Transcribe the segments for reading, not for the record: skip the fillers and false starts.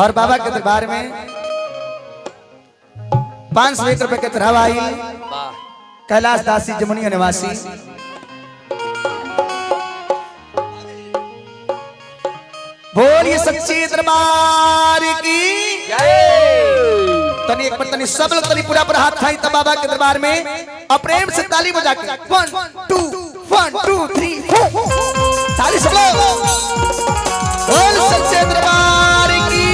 और बाबा के दरबार में 501 रुपए के तरह आई कैलाश दासी जमुनिया निवासी बोलिए सच्चे दरबार की तनी एक बार तनी सब लोग तनी पूरा पूरा हाथ खाई तब बाबा के दरबार में और प्रेम से ताली बजा के 1 2 1 2 3 4 ताली सब लोग बोल सच्चे दरबार की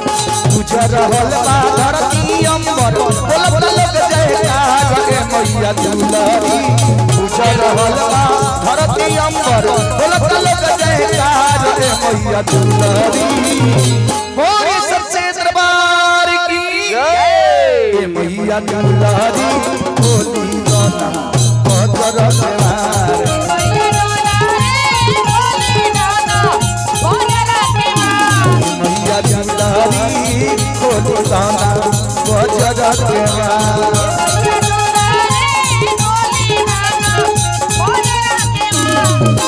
रहल बा धरती अंबर बोल बोल लोग जयकार रे मैया दुलारी पूजा रहल बा धरती अंबर बोल बोल लोग जयकार रे मैया दुलारी बोले सच्चे दरबार की जय मैया दुलारी बोली गाना बजर दरबार मैया दुलारी बोली गाना बजर दरबार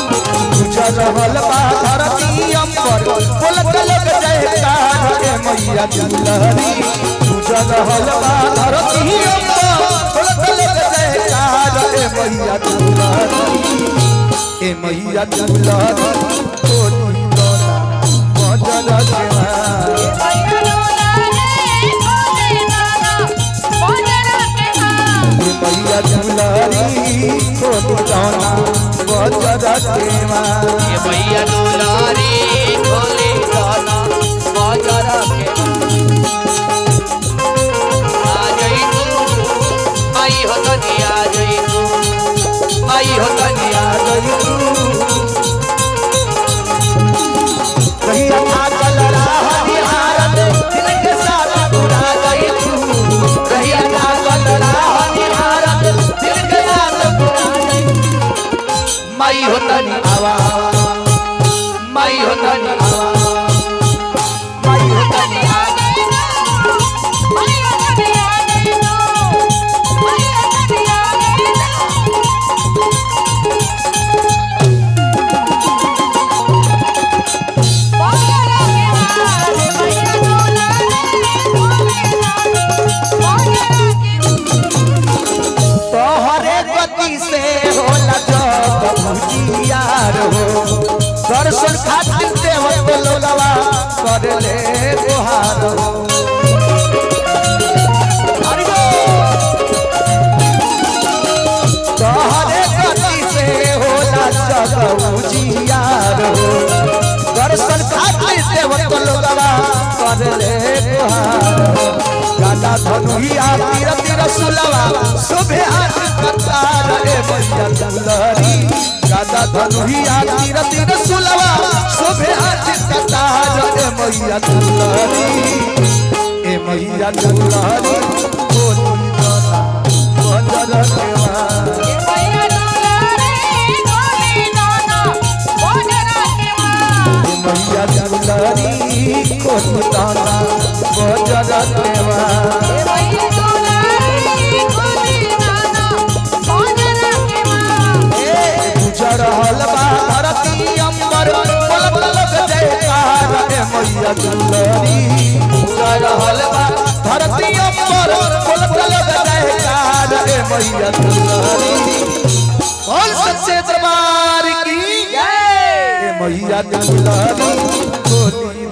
रहल बा धरती अंबर बोल लोग जयकार रे मैया दुलारी पूजा रहल बा धरती अंबर बोल लोग जयकार रे मैया दुलारी ए मैया दुलारी बोली गाना बजर दरबार मैया दुलारी बोली गाना बजर दरबार ये मैया दुलारी बोली गाना बजर आ जाई तू आई हो तनी आ जाई तू आई हो तनी आ जाई तू कहिया था चल रहा निहारत दिल के साथ पूरा गई तू कहिया था चल रहा निहारत दिल के साथ पूरा गई माई हो तनी आवा माई हो तनी माई हो तनी तोहरे गति से होला जग उजियार हो दर्शन खातिर देवत लोगवा कर ले गुहार हो हरि बोल तोहरे गति से होला जग उजियार हो दर्शन खातिर देवत लोगवा कर ले गुहार हो गादा धनुहिया तीर तीर सुलवा शोभे हाथ कतार रे मैया दुलारी गादा धनुहिया तीर तीर सुलवा शोभे हाथ कतार रे मैया दुलारी ए मैया दुलारी बोली गाना बजर दरबार मैया दुलारी बोली गाना बजर दरबार रहल बा धरती अंबर बोल बोल लोग जयकार रे मैया दुलारी पूजा रहल बा धरती अंबर बोल बोल लोग जयकार रे मैया दुलारी बोल सच्चे दरबार की जय मैया दुलारी बोली